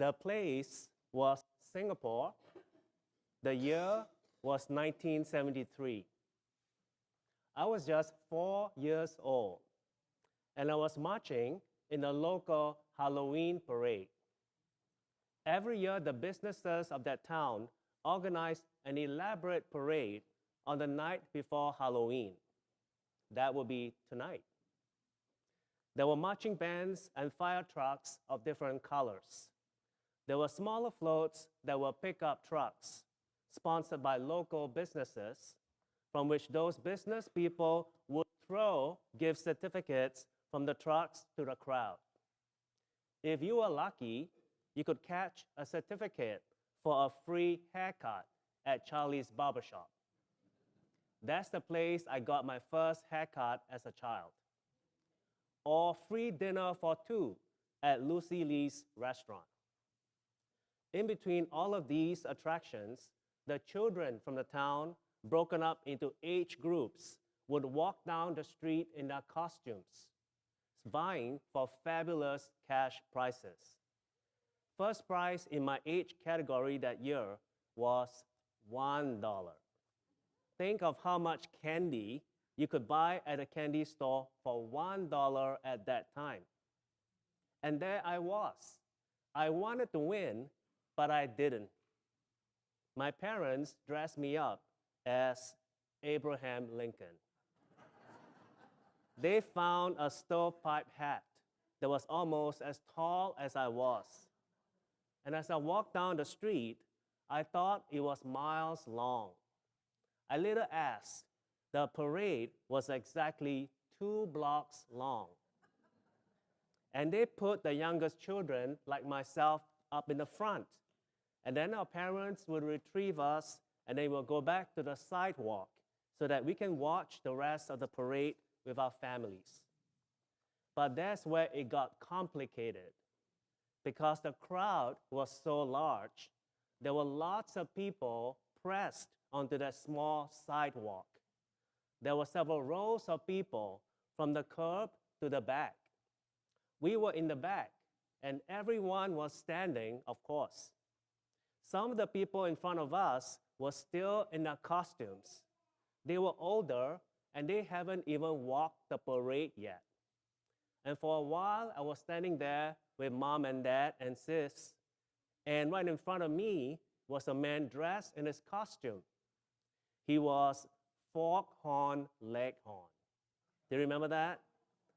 The place was Singapore. The year was 1973. I was just 4 years old, and I was marching in a local Halloween parade. Every year, the businesses of that town organized an elaborate parade on the night before Halloween. That would be tonight. There were marching bands and fire trucks of different colors. There were smaller floats that were pickup trucks, sponsored by local businesses, from which those business people would throw gift certificates from the trucks to the crowd. If you were lucky, you could catch a certificate for a free haircut at Charlie's Barbershop. That's the place I got my first haircut as a child. Or free dinner for two at Lucy Lee's restaurant. In between all of these attractions, the children from the town, broken up into age groups, would walk down the street in their costumes, vying for fabulous cash prizes. First prize in my age category that year was $1. Think of how much candy you could buy at a candy store for $1 at that time. And there I was. I wanted to win, but I didn't. My parents dressed me up as Abraham Lincoln. They found a stovepipe hat that was almost as tall as I was. And as I walked down the street, I thought it was miles long. I later asked, the parade was exactly 2 blocks long. And they put the youngest children, like myself, up in the front. And then our parents would retrieve us, and they will go back to the sidewalk so that we can watch the rest of the parade with our families. But that's where it got complicated. Because the crowd was so large, there were lots of people pressed onto that small sidewalk. There were several rows of people from the curb to the back. We were in the back, and everyone was standing, of course. Some of the people in front of us were still in their costumes. They were older, and they haven't even walked the parade yet. And for a while, I was standing there with mom and dad and sis, and right in front of me was a man dressed in his costume. He was Foghorn Leghorn. Do you remember that?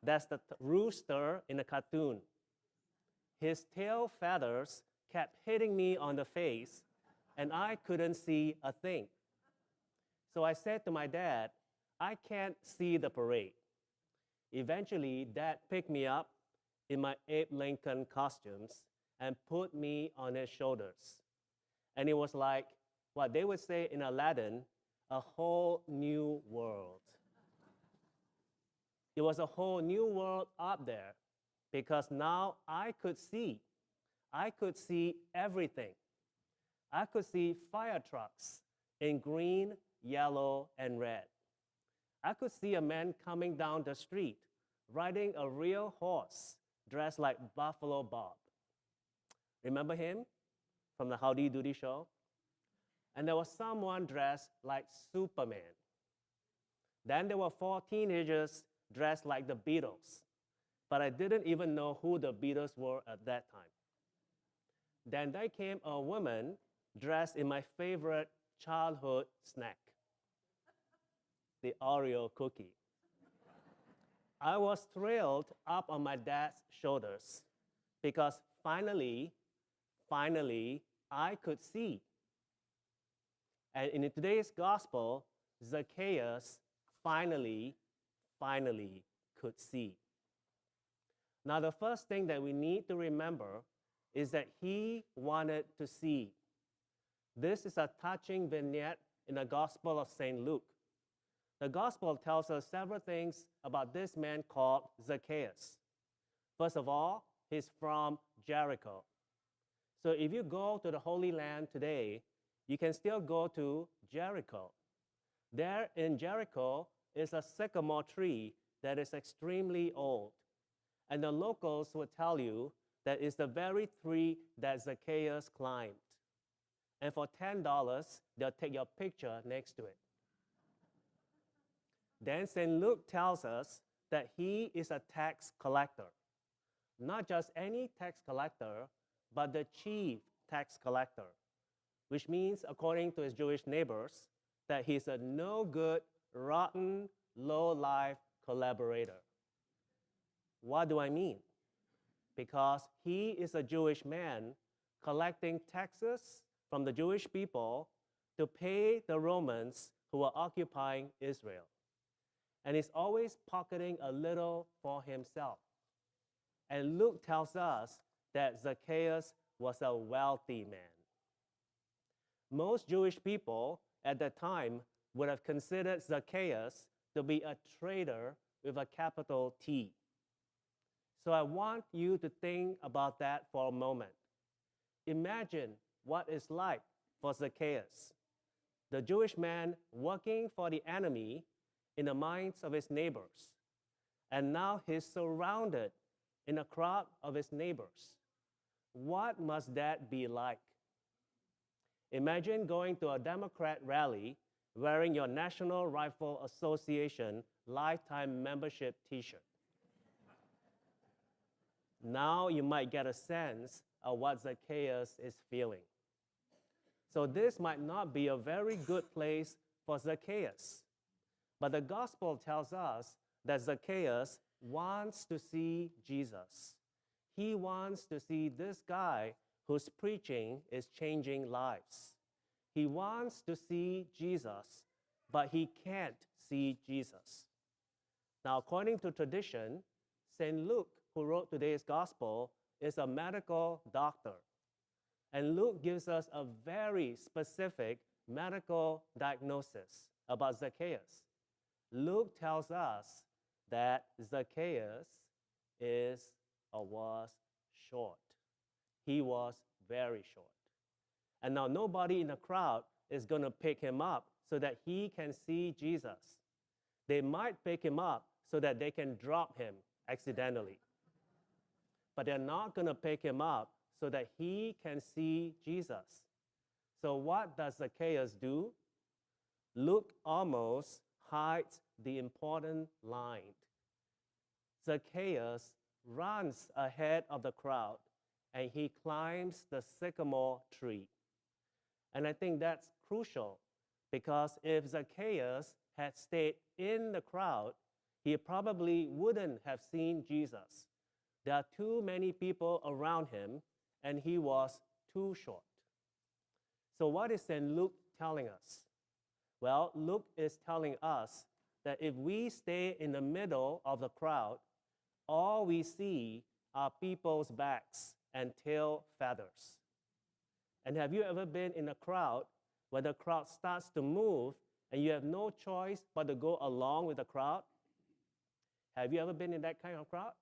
That's the rooster in the cartoon. His tail feathers kept hitting me on the face, and I couldn't see a thing. So I said to my dad, I can't see the parade. Eventually, Dad picked me up in my Abe Lincoln costumes and put me on his shoulders. And it was like what they would say in Aladdin, a whole new world. It was a whole new world up there because now I could see. I could see everything. I could see fire trucks in green, yellow, and red. I could see a man coming down the street riding a real horse dressed like Buffalo Bob. Remember him from the Howdy Doody show? And there was someone dressed like Superman. Then there were 4 teenagers dressed like the Beatles, but I didn't even know who the Beatles were at that time. Then there came a woman dressed in my favorite childhood snack, the Oreo cookie. I was thrilled up on my dad's shoulders because finally, I could see. And in today's gospel, Zacchaeus finally could see. Now, the first thing that we need to remember is that he wanted to see. This is a touching vignette in the Gospel of St. Luke. The Gospel tells us several things about this man called Zacchaeus. First of all, he's from Jericho. So if you go to the Holy Land today, you can still go to Jericho. There in Jericho is a sycamore tree that is extremely old. And the locals would tell you that is the very tree that Zacchaeus climbed. And for $10, they'll take your picture next to it. Then St. Luke tells us that he is a tax collector. Not just any tax collector, but the chief tax collector, which means, according to his Jewish neighbors, that he's a no-good, rotten, low-life collaborator. What do I mean? Because he is a Jewish man collecting taxes from the Jewish people to pay the Romans who were occupying Israel. And he's always pocketing a little for himself. And Luke tells us that Zacchaeus was a wealthy man. Most Jewish people at that time would have considered Zacchaeus to be a traitor with a capital T. So I want you to think about that for a moment. Imagine what it's like for Zacchaeus, the Jewish man working for the enemy in the minds of his neighbors. And now he's surrounded in a crowd of his neighbors. What must that be like? Imagine going to a Democrat rally wearing your National Rifle Association lifetime membership t-shirt. Now you might get a sense of what Zacchaeus is feeling. So this might not be a very good place for Zacchaeus. But the gospel tells us that Zacchaeus wants to see Jesus. He wants to see this guy whose preaching is changing lives. He wants to see Jesus, but he can't see Jesus. Now, according to tradition, St. Luke, who wrote today's gospel, is a medical doctor. And Luke gives us a very specific medical diagnosis about Zacchaeus. Luke tells us that Zacchaeus is or was short. He was very short. And now nobody in the crowd is going to pick him up so that he can see Jesus. They might pick him up so that they can drop him accidentally. But they're not going to pick him up so that he can see Jesus. So what does Zacchaeus do? Luke almost hides the important line. Zacchaeus runs ahead of the crowd and he climbs the sycamore tree. And I think that's crucial because if Zacchaeus had stayed in the crowd, he probably wouldn't have seen Jesus. There are too many people around him and he was too short. So what is St. Luke telling us? Well, Luke is telling us that if we stay in the middle of the crowd, all we see are people's backs and tail feathers. And have you ever been in a crowd where the crowd starts to move and you have no choice but to go along with the crowd? Have you ever been in that kind of crowd?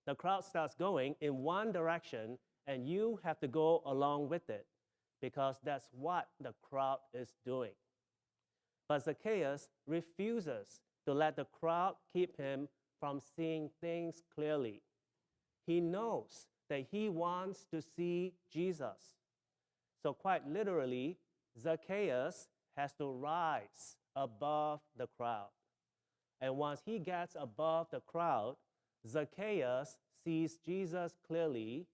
The crowd starts going in one direction and you have to go along with it because that's what the crowd is doing. But Zacchaeus refuses to let the crowd keep him from seeing things clearly. He knows that he wants to see Jesus. So quite literally, Zacchaeus has to rise above the crowd. And once he gets above the crowd, Zacchaeus sees Jesus clearly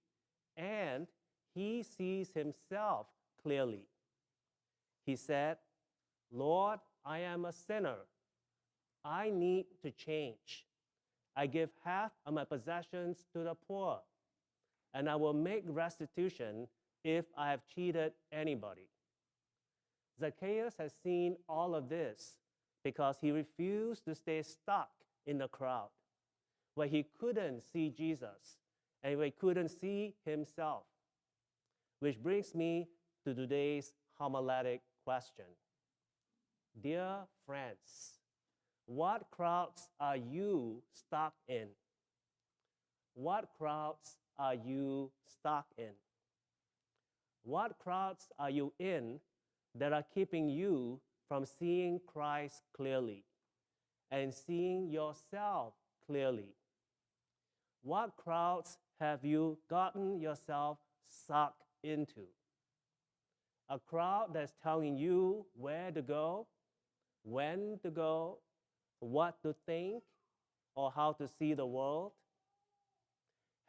and he sees himself clearly. He said, "Lord, I am a sinner. I need to change. I give half of my possessions to the poor, and I will make restitution if I have cheated anybody." Zacchaeus has seen all of this because he refused to stay stuck in the crowd where he couldn't see Jesus and where he couldn't see himself. Which brings me to today's homiletic question. Dear friends, what crowds are you stuck in? What crowds are you stuck in? What crowds are you in that are keeping you from seeing Christ clearly and seeing yourself clearly? What crowds have you gotten yourself sucked into? A crowd that's telling you where to go, when to go, what to think, or how to see the world?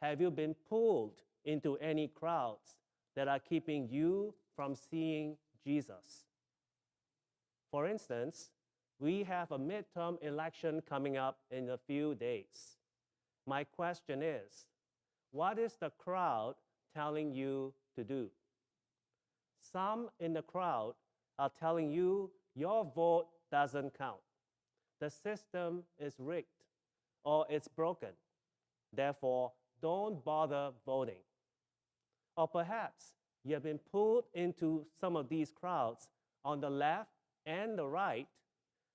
Have you been pulled into any crowds that are keeping you from seeing Jesus? For instance, we have a midterm election coming up in a few days. My question is, what is the crowd telling you to do? Some in the crowd are telling you your vote doesn't count. The system is rigged or it's broken. Therefore, don't bother voting. Or perhaps you have been pulled into some of these crowds on the left and the right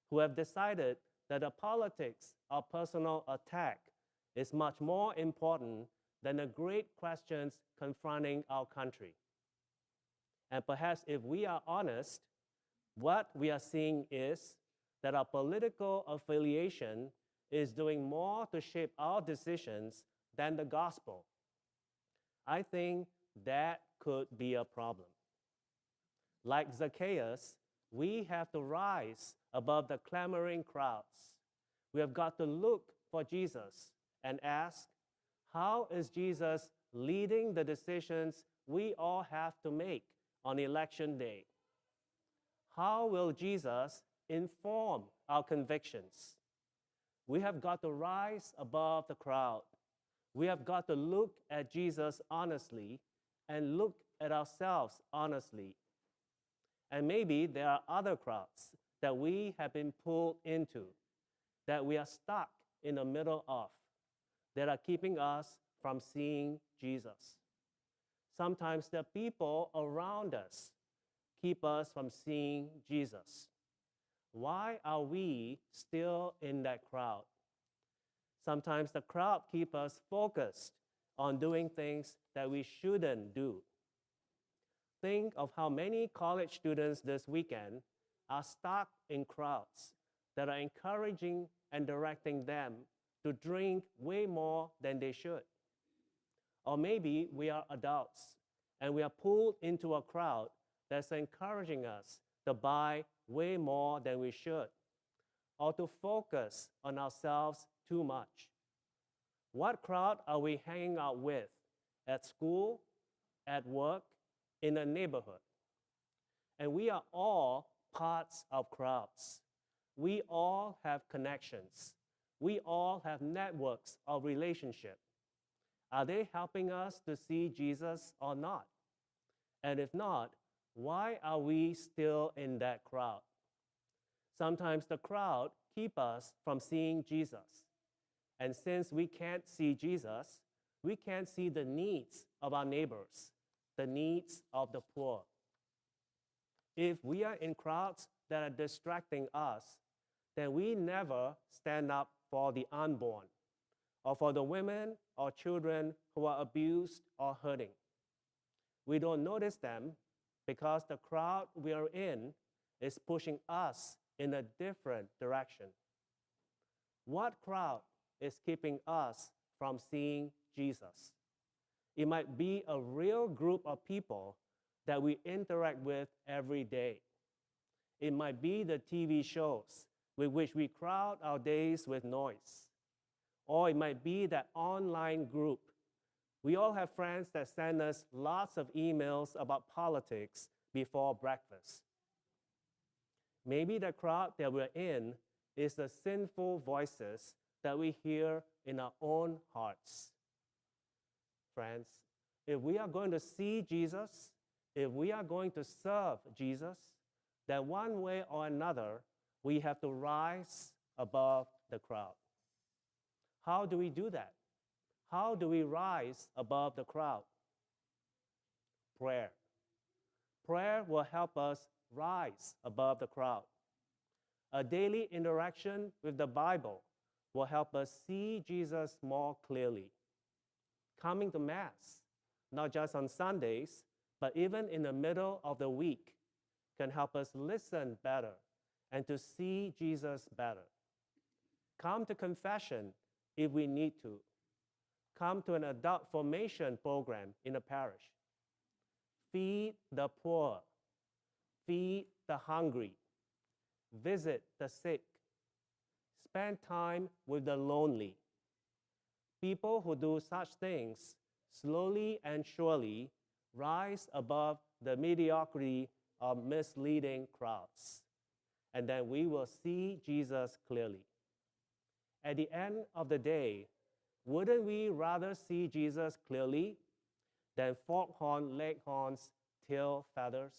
who have decided that the politics of personal attack is much more important than the great questions confronting our country. And perhaps if we are honest, what we are seeing is that our political affiliation is doing more to shape our decisions than the gospel. I think that could be a problem. Like Zacchaeus, we have to rise above the clamoring crowds. We have got to look for Jesus and ask, how is Jesus leading the decisions we all have to make on election day? How will Jesus inform our convictions? We have got to rise above the crowd. We have got to look at Jesus honestly and look at ourselves honestly. And maybe there are other crowds that we have been pulled into, that we are stuck in the middle of, that are keeping us from seeing Jesus. Sometimes the people around us keep us from seeing Jesus. Why are we still in that crowd? Sometimes the crowd keeps us focused on doing things that we shouldn't do. Think of how many college students this weekend are stuck in crowds that are encouraging and directing them to drink way more than they should. Or maybe we are adults and we are pulled into a crowd that's encouraging us to buy way more than we should, or to focus on ourselves too much. What crowd are we hanging out with at school, at work, in a neighborhood? And we are all parts of crowds. We all have connections. We all have networks of relationship. Are they helping us to see Jesus or not? And if not, why are we still in that crowd? Sometimes the crowd keep us from seeing Jesus. And since we can't see Jesus, we can't see the needs of our neighbors, the needs of the poor. If we are in crowds that are distracting us, then we never stand up for the unborn, or for the women or children who are abused or hurting. We don't notice them because the crowd we are in is pushing us in a different direction. What crowd is keeping us from seeing Jesus? It might be a real group of people that we interact with every day. It might be the TV shows with which we crowd our days with noise. Or it might be that online group. We all have friends that send us lots of emails about politics before breakfast. Maybe the crowd that we're in is the sinful voices that we hear in our own hearts. Friends, if we are going to see Jesus, if we are going to serve Jesus, then one way or another, we have to rise above the crowd. How do we do that? How do we rise above the crowd? Prayer. Prayer will help us rise above the crowd. A daily interaction with the Bible will help us see Jesus more clearly. Coming to Mass, not just on Sundays, but even in the middle of the week, can help us listen better and to see Jesus better. Come to confession if we need to. come to an adult formation program in a parish. Feed the poor, feed the hungry, visit the sick, spend time with the lonely. People who do such things slowly and surely rise above the mediocrity of misleading crowds. And then we will see Jesus clearly. At the end of the day, wouldn't we rather see Jesus clearly than foghorn leghorns, tail feathers?